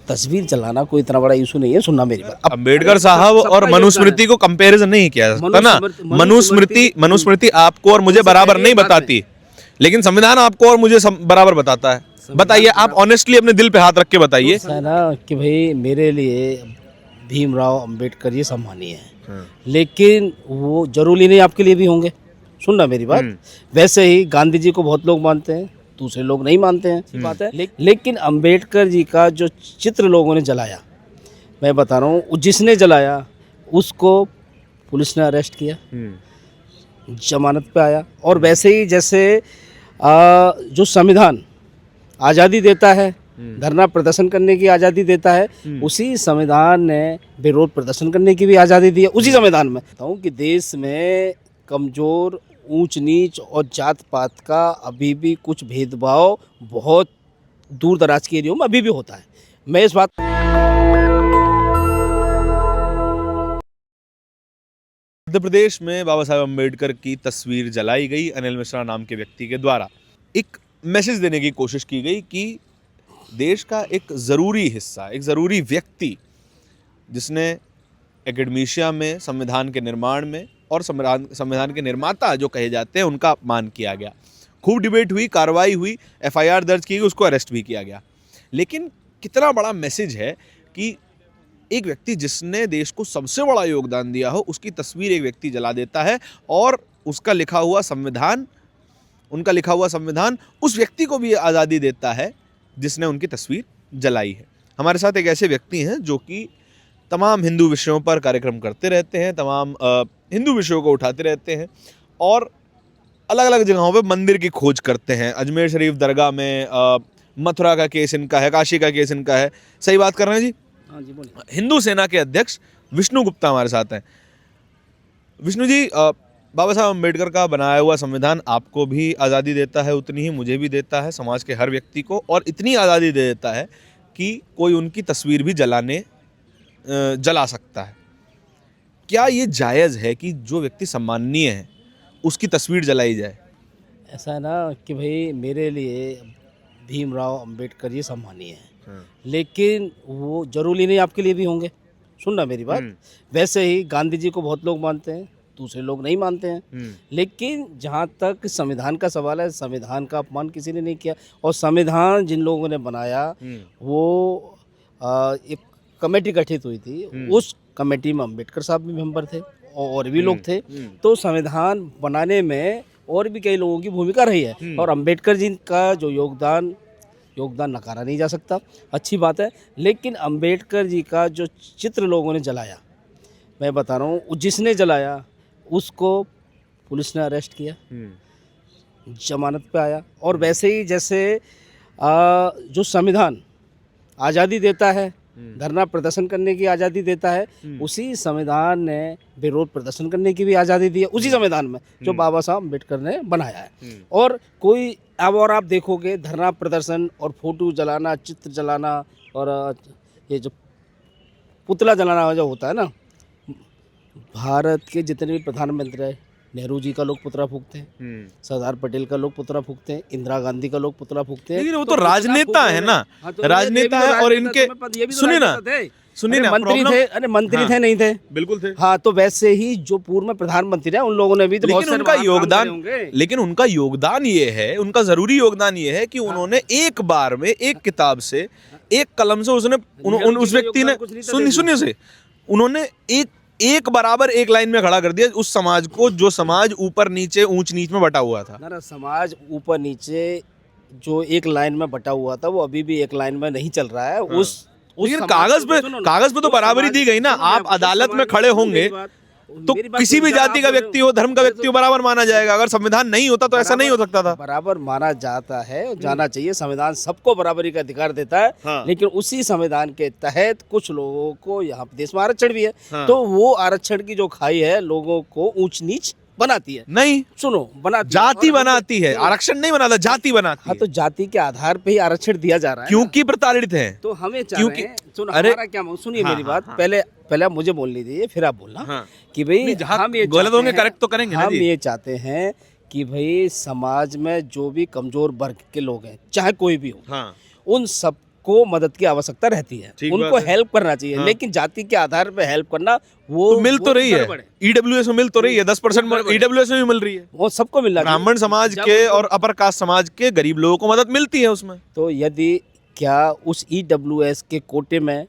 तस्वीर जलाना कोई इतना बड़ा इशू नहीं है। सुनना मेरी बात। अम्बेडकर साहब और मनुस्मृति को कंपैरिजन नहीं किया जा सकता ना। मनुस्मृति आपको और मुझे बराबर नहीं बताती, लेकिन संविधान आपको और मुझे बराबर बताता है। बताइए, आप ऑनेस्टली अपने दिल पे हाथ रख के बताइए। ऐसा है ना कि भाई मेरे लिए भीमराव अंबेडकर जी सम्मानीय है, लेकिन वो जरूरी नहीं आपके लिए भी होंगे। सुनना मेरी बात। वैसे ही गांधी जी को बहुत लोग मानते हैं, दूसरे लोग नहीं मानते हैं, बात है। लेकिन अंबेडकर जी का जो चित्र लोगों ने जलाया, मैं बता रहा हूँ, जिसने जलाया उसको पुलिस ने अरेस्ट किया, जमानत पे आया। और वैसे ही जैसे जो संविधान आज़ादी देता है, धरना प्रदर्शन करने की आज़ादी देता है, उसी संविधान ने विरोध प्रदर्शन करने की भी आज़ादी दी है। उसी संविधान में बताऊँ कि देश में कमज़ोर, ऊंच नीच और जात पात का अभी भी कुछ भेदभाव बहुत दूर दराज के एरियो में अभी भी होता है। मैं इस बात मध्य प्रदेश में बाबा साहेब अम्बेडकर की तस्वीर जलाई गई अनिल मिश्रा नाम के व्यक्ति के द्वारा। एक मैसेज देने की कोशिश की गई कि देश का एक ज़रूरी हिस्सा, एक ज़रूरी व्यक्ति जिसने एकेडमीशिया में, संविधान के निर्माण में और संविधान के निर्माता जो कहे जाते हैं, उनका अपमान किया गया। खूब डिबेट हुई, कार्रवाई हुई, एफआईआर दर्ज की गई, उसको अरेस्ट भी किया गया। लेकिन कितना बड़ा मैसेज है कि एक व्यक्ति जिसने देश को सबसे बड़ा योगदान दिया हो, उसकी तस्वीर एक व्यक्ति जला देता है और उसका लिखा हुआ संविधान, उनका लिखा हुआ संविधान उस व्यक्ति को भी आज़ादी देता है जिसने उनकी तस्वीर जलाई है। हमारे साथ एक ऐसे व्यक्ति हैं जो कि तमाम हिंदू विषयों पर कार्यक्रम करते रहते हैं, तमाम हिंदू विषयों को उठाते रहते हैं और अलग अलग जगहों पे मंदिर की खोज करते हैं। अजमेर शरीफ दरगाह में मथुरा का केस इनका है, काशी का केस इनका है। सही बात कर रहे हैं जी? हाँ जी, बोलिए। हिंदू सेना के अध्यक्ष विष्णु गुप्ता हमारे साथ हैं। विष्णु जी, बाबा साहब अम्बेडकर का बनाया हुआ संविधान आपको भी आज़ादी देता है, उतनी ही मुझे भी देता है, समाज के हर व्यक्ति को, और इतनी आज़ादी दे देता है कि कोई उनकी तस्वीर भी जला सकता है। क्या ये जायज़ है कि जो व्यक्ति सम्माननीय है उसकी तस्वीर जलाई जाए? ऐसा है ना कि भाई मेरे लिए भीमराव अंबेडकर जी सम्मानीय है, लेकिन वो जरूरी नहीं आपके लिए भी होंगे। सुनना मेरी बात। वैसे ही गांधी जी को बहुत लोग मानते हैं, दूसरे लोग नहीं मानते हैं, लेकिन जहाँ तक संविधान का सवाल है, संविधान का अपमान किसी ने नहीं किया। और संविधान जिन लोगों ने बनाया वो एक कमेटी गठित हुई थी, उस कमेटी में अंबेडकर साहब भी मेंबर थे और भी लोग थे। तो संविधान बनाने में और भी कई लोगों की भूमिका रही है और अंबेडकर जी का जो योगदान नकारा नहीं जा सकता। अच्छी बात है। लेकिन अंबेडकर जी का जो चित्र लोगों ने जलाया, मैं बता रहा हूँ, जिसने जलाया उसको पुलिस ने अरेस्ट किया, जमानत पे आया। और वैसे ही जैसे जो संविधान आज़ादी देता है, धरना प्रदर्शन करने की आज़ादी देता है, उसी संविधान ने विरोध प्रदर्शन करने की भी आज़ादी दी है। उसी संविधान में जो बाबा साहब अम्बेडकर ने बनाया है। और कोई और आप देखोगे धरना प्रदर्शन और फोटो जलाना, चित्र जलाना और ये जो पुतला जलाना जो होता है ना, भारत के जितने भी प्रधानमंत्री हैं, नेहरू जी का लोग पुतला फूकते हैं, सरदार पटेल का लोग पुतला फूकते हैं, इंदिरा गांधी का लोग पुतला फूकते हैं। लेकिन वो तो राजनेता है ना, राजनेता है। और इनके सुनिए ना, मंत्री थे, अरे मंत्री थे नहीं थे? बिल्कुल थे। हाँ, तो वैसे ही जो पूर्व में प्रधानमंत्री है, उन लोगों ने भी तो बहुत सारे उनका योगदान ये है, उनका जरूरी योगदान ये है कि उन्होंने एक बार में एक किताब से, एक कलम से उस व्यक्ति ने सुनिए से उन्होंने एक बराबर एक लाइन में खड़ा कर दिया उस समाज को, जो समाज ऊपर नीचे, ऊंच नीच में बटा हुआ था। ना समाज ऊपर नीचे जो एक लाइन में बटा हुआ था, वो अभी भी एक लाइन में नहीं चल रहा है। कागज पे तो बराबरी दी गई ना। आप अदालत में खड़े होंगे तो किसी भी जाति का व्यक्ति हो, धर्म का व्यक्ति हो, बराबर माना जाएगा। अगर संविधान नहीं होता तो ऐसा नहीं हो सकता था। बराबर माना जाता है, जाना चाहिए। संविधान सबको बराबरी का अधिकार देता है। हाँ। लेकिन उसी संविधान के तहत कुछ लोगों को यहाँ देश में आरक्षण भी है। हाँ। तो वो आरक्षण की जो खाई है, लोगों को ऊंच नीच बनाती है। नहीं, सुनो, जाति बनाती है, आरक्षण नहीं बनाता, जाति बनाती है। हाँ, तो जाति के आधार पे ही आरक्षण दिया जा रहा है, क्योंकि प्रताड़ित है। तो हमें अरे क्या सुनिए मेरी बात। पहले आप मुझे बोलने दीजिए, फिर आप बोलना कि भाई हम ये गलत होंगे करेक्ट तो करेंगे। हम ये चाहते हैं कि भाई समाज में जो भी कमजोर वर्ग के लोग हैं, चाहे कोई भी हो, उन सब सबको मदद की आवश्यकता रहती है, ठीक उनको बात है। हेल्प करना चाहिए, हाँ। लेकिन जाति के आधार पर हेल्प करना वो तो मिल तो रही है, गड़बड़ ईडब्ल्यूएस में मिल तो रही है, 10% गड़बड़ है। ईडब्ल्यूएस में भी मिल रही है, वो सबको मिलना चाहिए। ब्राह्मण समाज जब के उनको- और अपर कास्ट समाज के गरीब लोगों को मदद मिलती है उसमें। तो यदि क्या उस ईडब्ल्यूएस के कोटे में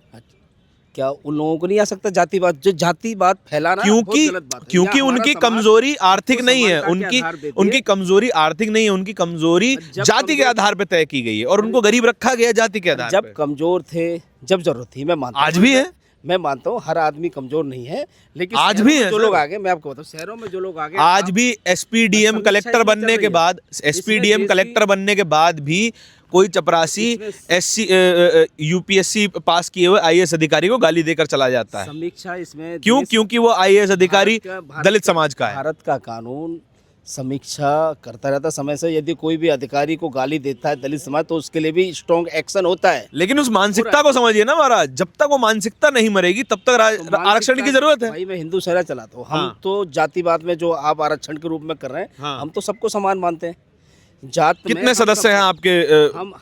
क्या उन लोगों को नहीं आ सकता जातिवाद? जो जातिवाद फैलाना ना बहुत क्योंकि गलत बात है। क्योंकि यहाँ हमारा उनकी समाज कमजोरी आर्थिक उसको नहीं है, समानता के उनकी आधार देती उनकी है। कमजोरी आर्थिक नहीं है, उनकी कमजोरी जब जाति के कमजोर- आधार पे तय की गई है और उनको गरीब रखा गया जाति के आधार जब पे। कमजोर थे, जब जरूरत थी, मैं मानता हूँ। आज भी है। मैं मानता हूँ हर आदमी कमजोर नहीं है, लेकिन आज शहरों भी में है जो सर। लोग आगे, मैं आपको बताऊँ, शहरों में जो लोग आगे आज भी एसपीडीएम समीक्षा कलेक्टर इसमें बनने चल के रही है। बाद, एसपीडीएम देश कलेक्टर की- बनने के बाद भी कोई चपरासी इसमें- एससी यूपीएससी पास किए हुए आईएएस अधिकारी को गाली देकर चला जाता है। समीक्षा इसमें क्यों? देश- क्योंकि वो आईएएस अधिकारी भारत दलित समाज का है। भारत का कानून समीक्षा करता रहता समय से। यदि कोई भी अधिकारी को गाली देता है दलित समाज, तो उसके लिए भी स्ट्रॉन्ग एक्शन होता है। लेकिन उस मानसिकता को समझिए ना महाराज, जब तक वो मानसिकता नहीं मरेगी तब तक तो आरक्षण की मानसिकता- जरूरत है। भाई मैं हिंदू शहरा चलाता हूँ, हम हाँ। तो जातिवाद में जो आप आरक्षण के रूप में कर रहे हैं, हाँ। हम तो सबको समान मानते हैं। जात में कितने हम सदस्य हैं सबको- आपके? हम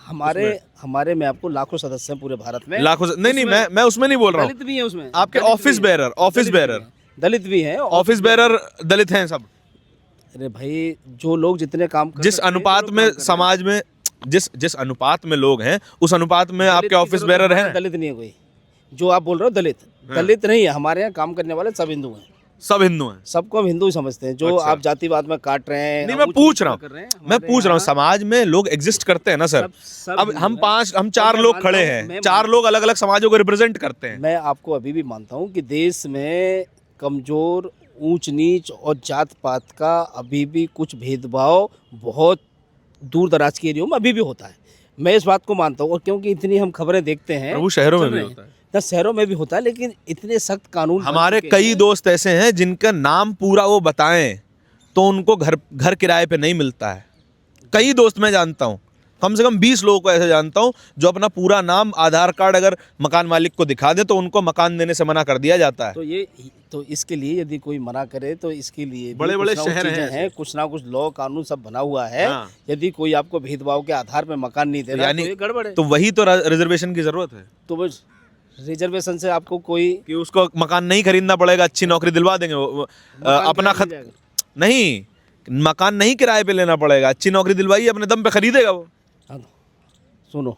हमारे में आपको लाखों सदस्य हैं पूरे भारत में। लाखों नहीं, मैं उसमें नहीं बोल रहा हूँ। दलित भी है उसमें, आपके दलित ऑफिस भी हैं। बेरर, ऑफिस दलित भी बेरर, हैं। दलित भी हैं, ऑफिस बेरर दलित हैं सब। अरे भाई जो लोग जितने काम कर जिस सकते हैं, जो अनुपात लोग में काम कर रहे हैं, समाज में जिस अनुपात में लोग हैं, उस अनुपात में दलित आपके की ऑफिस जरूरत बेरर हमारे हैं। दलित नहीं है कोई, जो आप बोल रहे हो दलित हाँ। दलित नहीं है। हमारे यहाँ काम करने वाले सब हिंदू हैं, सब हिंदू हैं। सबको हम हिंदू ही समझते हैं। जो अच्छा। आप जातिवाद में काट रहे हैं, नहीं, मैं ऊंच पूछ नीच रहा हूँ, कर रहे हैं, मैं हमारे पूछ रहा हूँ, यहाँ समाज में लोग एग्जिस्ट करते हैं ना सर। सब अब हिंदू हम हैं। हम चार मैं लोग मानता खड़े हूँ, हैं, मैं चार लोग अलग अलग समाजों को रिप्रेजेंट करते हैं। मैं आपको अभी भी मानता हूँ कि देश में कमजोर, ऊंच नीच और जात पात का अभी भी कुछ भेदभाव बहुत दूर दराज के एरियो में अभी भी होता है। मैं इस बात को मानता हूँ, और क्योंकि इतनी हम खबरें देखते हैं, प्रभु शहरों में चल भी रहे हैं। होता है। ना शहरों में भी होता है, लेकिन इतने सख्त कानून बन हमारे चुके कई हैं। दोस्त ऐसे हैं जिनका नाम पूरा वो बताएं तो उनको घर किराए पे नहीं मिलता है। कई दोस्त मैं जानता हूँ, कम से कम 20 लोगों को ऐसे जानता हूँ जो अपना पूरा नाम, आधार कार्ड अगर मकान मालिक को दिखा दे तो उनको मकान देने से मना कर दिया जाता है। तो इसके लिए यदि कोई मना करे तो इसके लिए भी बड़े-बड़े कुछ ना कुछ शहर हैं चीजें हैं, कुछ ना कुछ लॉ कानून सब बना हुआ है। हाँ। यदि कोई आपको भेदभाव के आधार पर मकान नहीं दे रहा, यानी तो ये गड़बड़ है। तो वही तो रिजर्वेशन की जरूरत है तो बस रिजर्वेशन से आपको कोई कि उसको मकान नहीं खरीदना पड़ेगा, अच्छी नौकरी दिलवा देंगे वो, मकान अपना किराए खत मिल जाएगा। नहीं, मकान नहीं किराए पे लेना पड़ेगा, अच्छी नौकरी दिलवाइए, अपने दम पे खरीदेगा वो। हाँ, सुनो,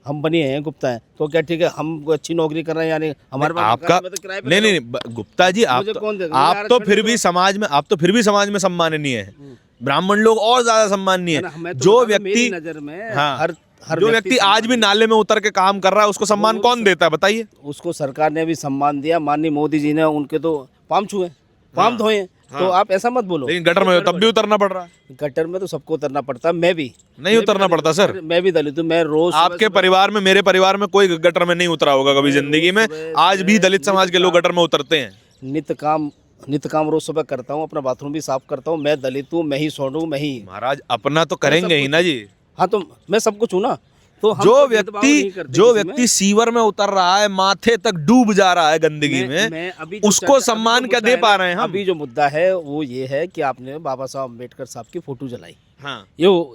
हम बनिए हैं, गुप्ता हैं, तो क्या ठीक है, हम अच्छी नौकरी कर रहे हैं, यानी हमारे पास आपका मकान है, मैं तो किराए पे नहीं ले नहीं रहा नहीं, गुप्ता जी आप मुझे तो, कौन देगा? आप मुझे तो आरक्षण फिर दे भी दो। समाज में, आप तो फिर भी समाज में सम्माननीय है। ब्राह्मण लोग और ज्यादा सम्माननीय है ना, है। मैं तो जो बता रहा हूं, मेरी व्यक्ति नजर में हाँ, हर जो व्यक्ति आज भी नाले में उतर के काम कर रहा है उसको सम्मान वो- कौन देता है बताइए? उसको सरकार ने भी सम्मान दिया, माननीय मोदी जी ने उनके तो पाम छुए, पाम धोए हैं। तो आप ऐसा मत बोलो। लेकिन गटर में तब भी उतरना पड़ रहा है। गटर में तो सबको उतरना पड़ता है, मैं भी नहीं उतरना पड़ता सर। मैं भी दलित हूँ, मैं रोज आपके परिवार में, मेरे परिवार में कोई गटर में नहीं उतरा होगा कभी जिंदगी में। आज भी दलित समाज के लोग गटर में उतरते हैं। नित्य काम रोज सुबह करता हूँ, अपना बाथरूम भी साफ करता हूँ। मैं दलित हूँ, मैं ही सोनू, मैं ही। महाराज अपना तो करेंगे ही ना जी। हाँ, तो मैं सब कुछ हूँ ना। तो हम जो तो भेदभाव नहीं करते जो किसी में। व्यक्ति सीवर में उतर रहा है, माथे तक डूब जा रहा है गंदगी मैं में, अभी जो उसको चर्चा- सम्मान अभी जो क्या मुद्दा दे है पा ना, रहे हैं हम? अभी जो मुद्दा है वो ये है कि आपने बाबा साहब अम्बेडकर साहब की फोटो जलाई। हाँ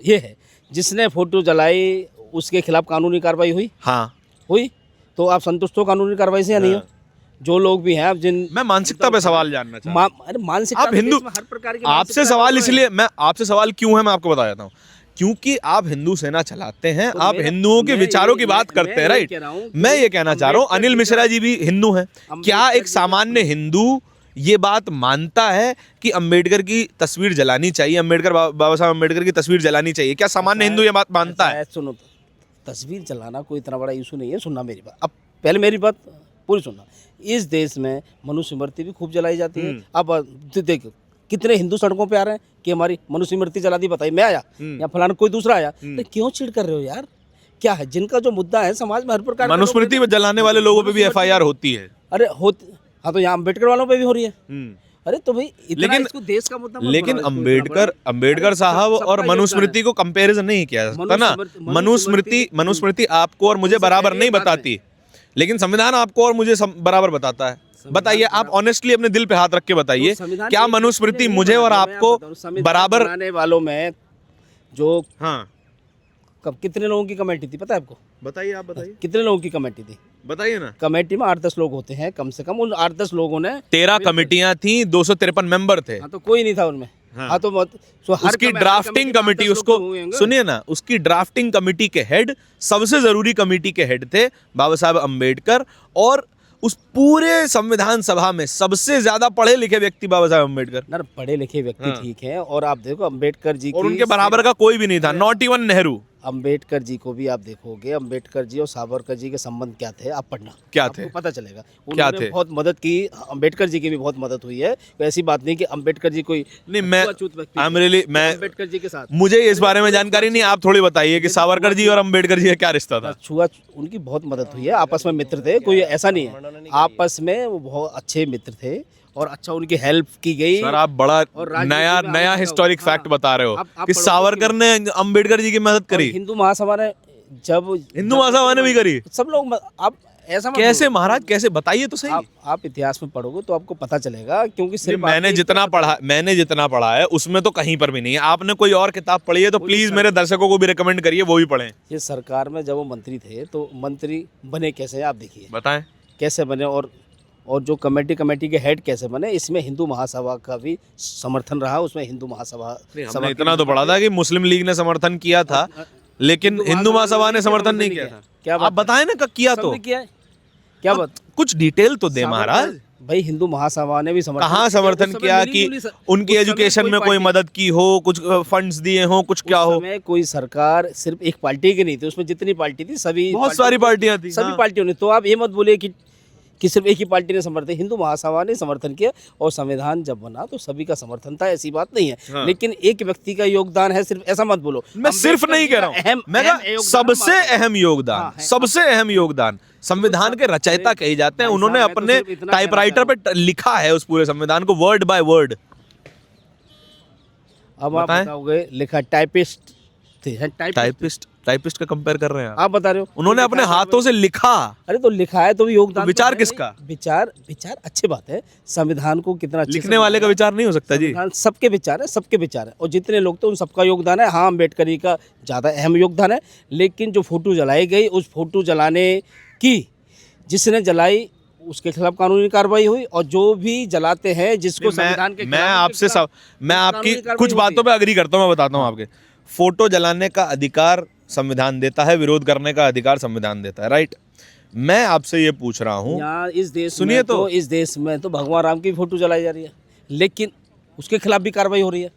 ये है, जिसने फोटो जलाई उसके खिलाफ कानूनी कार्रवाई हुई। तो आप संतुष्ट हो कानूनी कार्रवाई से या नहीं हो? जो लोग भी हैं, आप जिन मैं मानसिकता पे सवाल जानना चाहता हूँ। अरे मानसिक आप हिंदू, हर प्रकार की आपसे मानसिकता सवाल है। इसलिए, मैं आपसे सवाल क्यों है मैं आपको बता देता हूँ। क्योंकि आप हिंदू सेना चलाते हैं, तो आप मेरा- हिंदुओं के मैं विचारों की ये- बात मैं करते हैं, ये राइट? कह रहा हूँ कि मैं ये कहना चाह रहा हूँ, अम्बेडकर अनिल जी मिश्रा का- जी भी हिंदू हैं। क्या अम्बेडकर एक जी का- सामान्य हिंदू ये बात मानता है कि अम्बेडकर की तस्वीर जलानी चाहिए, बाबा साहब अम्बेडकर की तस्वीर जलानी चाहिए? क्या सामान्य हिंदू ये बात मानता है? सुनो, तस्वीर जलाना कोई इतना बड़ा इशू नहीं है। सुनना मेरी बात, अब पहले मेरी बात पूरी सुनना। इस देश में मनुस्मृति भी खूब जलाई जाती है। अब देखो कितने हिंदू सड़कों पे आ रहे हैं कि हमारी मनुस्मृति जला दी। बताइए, मैं आया या फलाना कोई दूसरा आया, तो क्यों चिढ़ कर रहे हो यार? क्या है, जिनका जो मुद्दा है समाज में हर प्रकार के लोग मनुस्मृति रहते हैं। जलाने वाले लोगों पे भी FIR होती है। अरे होती, हाँ, तो यहाँ अम्बेडकर वालों पे भी हो रही है। अरे तो भाई इतना लेकिन- इसको देश का मुद्दा मत लेकिन बनाओ, इसको इतना बड़ा। अम्बेडकर साहब सबका और योगदान मनुस्मृति है। को कंपैरिजन नहीं किया जा सकता ना। मनुस्मृति- मनुस्मृति आपको और मुझे उनसे बराबर पहले नहीं बात है। बताती, लेकिन संविधान आपको और मुझे बराबर बताता है। बताइए, आप ऑनेस्टली अपने दिल पे हाथ रख के बताइए, तो संविधान क्या एक व्यक्ति मनुस्मृति ने नहीं मुझे और बनाया, मैं आपको बताऊं, संविधान बराबर? बनाने वालों में जो हाँ कब कितने लोगों की कमेटी थी पता है आपको? बताइए, आप बताइए, कितने लोगों की कमेटी थी? बताइए ना। कमेटी में 8-10 लोग होते हैं कम से कम, उन 8-10 लोगों ने 13 कमेटियां थी, 253 मेंबर थे। हाँ तो कोई नहीं था उनमें। हाँ। हाँ तो हर उसकी हर ड्राफ्टिंग में कमेटी, 8-10 लोग उसको तो हुए होंगे। सुनिए ना, उसकी ड्राफ्टिंग कमेटी के हेड, सबसे जरूरी कमेटी के हेड थे बाबा साहब अम्बेडकर। और उस पूरे संविधान सभा में सबसे ज्यादा पढ़े लिखे व्यक्ति बाबा साहब अम्बेडकर। ना पढ़े लिखे व्यक्ति हाँ। ठीक है, और आप देखो अम्बेडकर जी और की उनके बराबर का कोई भी नहीं था, नॉट इवन नेहरू। अम्बेडकर जी को भी आप देखोगे, अम्बेडकर जी और सावरकर जी के संबंध क्या थे, आप पढ़ना, क्या आपको थे? पता चलेगा। क्या उन्होंने थे? बहुत मदद की, अम्बेडकर जी की भी बहुत मदद हुई है। तो ऐसी बात नहीं कि अम्बेडकर जी कोई नहीं, मैं छुआछूत व्यक्ति आई एम थे। रियली, मैं अम्बेडकर जी के साथ मुझे इस बारे में जानकारी नहीं, आप थोड़ी बताइए कि सावरकर जी और अम्बेडकर जी का क्या रिश्ता था? छुआ उनकी बहुत मदद हुई है, आपस में मित्र थे, कोई ऐसा नहीं है, आपस में वो बहुत अच्छे मित्र थे और अच्छा उनकी हेल्प की गई। सर आप बड़ा और राजनीति नया में नया आप- हिस्टोरिक हाँ। फैक्ट बता रहे हो आप कि पढ़ोगे सावरकर ने अम्बेडकर जी की मदद और करी। हिंदू महासभा ने हिंदू महासभा ने भी करी? सब लोग आप ऐसा मत कैसे बोलो। महाराज, कैसे बताइए तो सही। आप इतिहास में पढ़ोगे तो आपको पता चलेगा, क्योंकि सिर्फ मैंने आपके जितना पढ़ा है उसमें तो कहीं पर भी नहीं है। आपने कोई और किताब पढ़ी है तो प्लीज मेरे दर्शकों को भी रिकमेंड करिए, वो भी पढ़ें। ये सरकार में जब वो मंत्री थे तो मंत्री बने कैसे, आप देखिए बताएं। कैसे बने, और जो कमेटी के हेड कैसे बने, इसमें हिंदू महासभा का भी समर्थन रहा। उसमें हिंदू महासभा हमने इतना तो पढ़ा था कि मुस्लिम लीग ने समर्थन किया था, लेकिन हिंदू महासभा ने समर्थन नहीं किया था। क्या आप बताएं ना, किया तो किया है? क्या बात? कुछ डिटेल तो दे महाराज। भाई हिंदू महासभा ने भी समर्थन कहाँ समर्थन उस समय किया मिली कि जुली उनकी उस समय एजुकेशन में कोई पार्टी- मदद की हो, कुछ फंड्स दिए हो, कुछ क्या उस हो? समय कोई सरकार सिर्फ एक पार्टी की नहीं थी, उसमें जितनी पार्टी थी सभी बहुत सारी पार्टियां थी। सभी हाँ। पार्टियों ने। तो आप ये मत बोलिए कि सिर्फ एक ही पार्टी ने समर्थन, हिंदू महासभा ने समर्थन किया, और संविधान जब बना तो सभी का समर्थन था, ऐसी बात नहीं है। हाँ। लेकिन एक व्यक्ति का योगदान है सिर्फ, ऐसा मत बोलो। मैं सिर्फ नहीं कह रहा हूँ, मैं कहा सबसे अहम योगदान, हाँ, है। सबसे अहम योगदान संविधान के रचयिता कहे जाते हैं। भाई उन्होंने साहब, मैं तो अपने सिर्फ इतना टाइपराइटर पे लिखा है उस पूरे संविधान को, वर्ड बाय वर्ड। अब आप बताएं। बताओगे, लिखा टाइपिस्ट थे, हैं टाइपिस्ट का कंपेयर कर रहे हैं आप? आप बता रहे हो उन्होंने अपने हाथों से लिखा। अरे तो लिखा है तो भी योगदान तो विचार है। किसका? विचार अच्छी बात है, संविधान को कितना अच्छे से लिखने वाले का विचार नहीं हो सकता जी। संविधान सबके विचार है, सबके विचार है, और जितने लोग थे उन सबका योगदान है। हाँ, अम्बेडकर जी का ज़्यादा अहम योगदान है, लेकिन जो फोटो जलाई गई, उस फोटो जलाने की जिसने जलाई उसके खिलाफ कानूनी कार्रवाई हुई, और जो भी जलाते हैं जिसको संविधान के मैं खिलाफ, आपसे उसके खिलाफ मैं आपकी कानूनी कार्रवाई कुछ होती बातों है। पे अग्री करता हूँ। मैं बताता हूँ आपके, फोटो जलाने का अधिकार संविधान देता है, विरोध करने का अधिकार संविधान देता है, राइट? मैं आपसे ये पूछ रहा हूँ, यहाँ इस देश सुनिए में तो। इस देश में तो भगवान राम की फोटो जलाई जा रही है, लेकिन उसके खिलाफ भी कार्रवाई हो रही है।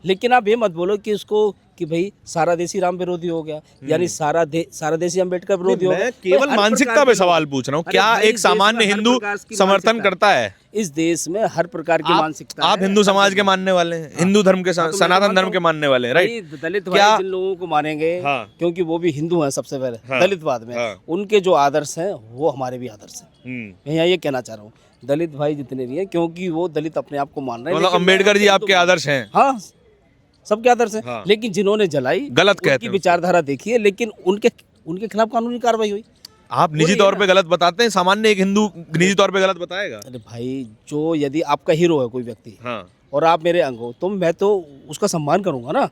लेकिन आप ये मत बोलो कि उसको कि भाई सारा देशी राम विरोधी हो गया, यानी सारा देशी अम्बेडकर विरोधी हो गया। मैं केवल हर मानसिकता प्रकार पे के सवाल लोग- पूछ रहा हूँ। अरे क्या भाई, एक इस सामान्य देश में हर हिंदू प्रकार की समर्थन मानसिकता करता है? इस देश में हर प्रकार की मानसिकता आप है। हिंदू समाज के मानने वाले हैं, हिंदू धर्म के हाँ, तो मैं सनातन मानता धर्म के हूँ। मानने वाले हैं, राइट? भाई, दलित क्या- भाई जिन लोगों को मानेंगे, हाँ। क्योंकि वो भी हिंदू हैं सबसे पहले, हाँ। दलितवाद में हाँ। उनके जो आदर्श हैं वो हमारे भी आदर्श हैं। मैं यहाँ ये कहना चाह रहा हूँ, दलित भाई जितने भी हैं, क्योंकि वो दलित अपने आप को मान रहे हैं, मतलब लेकिन मैं अम्बेडकर जी हिंदू आपके हूँ। आदर्श हैं? हाँ, सबके आदर्श हैं। हाँ। लेकिन जिन्होंने जलाई गलत कहते उनकी हैं विचारधारा देखिए, लेकिन उनके खिलाफ कानूनी कार्रवाई हुई। आप निजी तौर पे गलत बताते हैं, सामान्य एक हिंदू निजी तौर पे गलत बताएगा? अरे भाई, जो यदि आपका हीरो है कोई व्यक्ति, हाँ। और आप मेरे अंग हो, तो मैं तो उसका सम्मान करूंगा ना,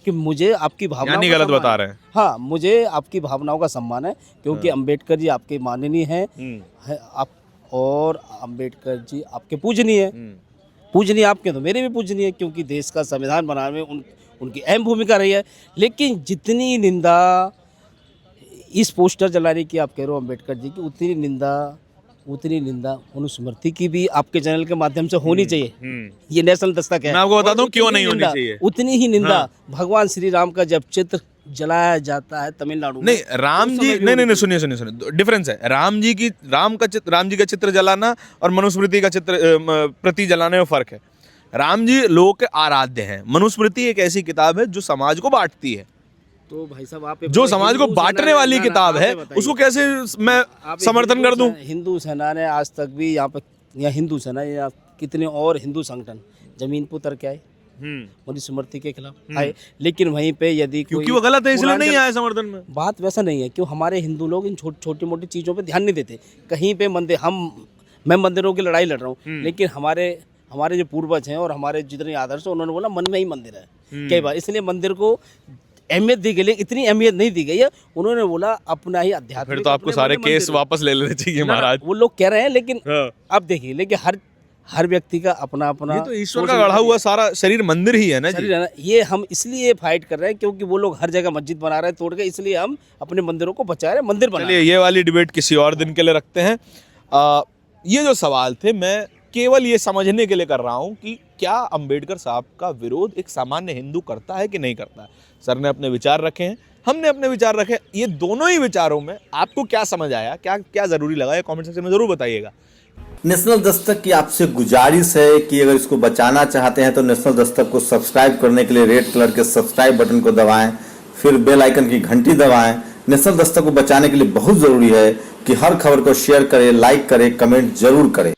कि मुझे आपकी भावनाओं यानी का गलत सम्मान बता है। रहे हैं। हाँ, मुझे आपकी भावनाओं का सम्मान है, क्योंकि अम्बेडकर जी आपके माननीय हैं, है आप, और अम्बेडकर जी आपके पूजनीय है। पूजनीय आपके तो मेरे भी पूजनीय है, क्योंकि देश का संविधान बनाने में उनकी अहम भूमिका रही है। लेकिन जितनी निंदा इस पोस्टर जलाने की आप कह रहे हो अम्बेडकर जी की, उतनी निंदा मनुस्मृति की भी आपके चैनल के माध्यम से होनी चाहिए। ये नेशनल दस्तक है। मैं आपको बताता हूँ और क्यों उतनी नहीं होनी निंदा- चाहिए। उतनी ही निंदा हाँ। भगवान श्री राम का जब चित्र जलाया जाता है तमिलनाडु में, नहीं, राम उस जी समय भी नहीं नहीं होनी नहीं, सुनिए, डिफरेंस है। राम जी का चित्र जलाना और मनुस्मृति का चित्र प्रति जलाने में फर्क है। राम जी लोगों के आराध्य हैं। मनुस्मृति एक ऐसी किताब है जो समाज को बांटती है, तो भाई साहब आप जो समाज को बांटने वाली किताब है, उसको कैसे मैं समर्थन कर दूं? हिंदू सेना ने आज तक भी यहाँ पर, या हिंदू सेना या कितने और हिंदू संगठन जमीन पर उतर के आए, मनुस्मृति के खिलाफ आए, लेकिन वहीं पे यदि क्योंकि वो गलत है इसलिए नहीं आए समर्थन में। बात वैसा नहीं है, क्यों हमारे हिंदू लोग इन छोटी मोटी चीज़ों पे ध्यान नहीं देते। कहीं पे मैं मंदिरों की लड़ाई लड़ रहा हूँ, लेकिन हमारे जो पूर्वज हैं और हमारे जितने आदर्श हैं, उन्होंने बोला मन में ही मंदिर है कई बार, इसलिए मंदिर को अहमियत दी गई, लेकिन इतनी अहमियत नहीं दी गई है। उन्होंने बोला अपना ही अध्यात्म। फिर तो आपको सारे केस वापस ले लेने चाहिए महाराज। वो लोग कह रहे हैं, लेकिन हाँ। अब देखिए, लेकिन हर व्यक्ति का अपना अपना ये तो ईश्वर का गढ़ा हुआ सारा शरीर मंदिर ही है ना जी। शरीर है ना। ये हम इसलिए फाइट कर रहे हैं क्योंकि वो लोग हर जगह मस्जिद बना रहे हैं तोड़ के, इसलिए हम अपने मंदिरों को बचा रहे हैं, मंदिर बना रहे चलिए ये वाली डिबेट किसी और दिन के लिए रखते हैं। ये जो सवाल थे मैं केवल ये समझने के लिए कर रहा हूँ कि क्या अंबेडकर साहब का विरोध एक सामान्य हिंदू करता है कि नहीं करता है। सर ने अपने विचार रखे हैं, हमने अपने विचार रखे। ये दोनों ही विचारों में आपको क्या समझ आया, क्या क्या जरूरी लगा, ये कमेंट सेक्शन में जरूर बताइएगा। नेशनल दस्तक की आपसे गुजारिश है कि अगर इसको बचाना चाहते हैं तो नेशनल दस्तक को सब्सक्राइब करने के लिए रेड कलर के सब्सक्राइब बटन को दबाएं, फिर बेल आइकन की घंटी दबाएं। नेशनल दस्तक को बचाने के लिए बहुत जरूरी है कि हर खबर को शेयर करें, लाइक करें, कमेंट जरूर करें।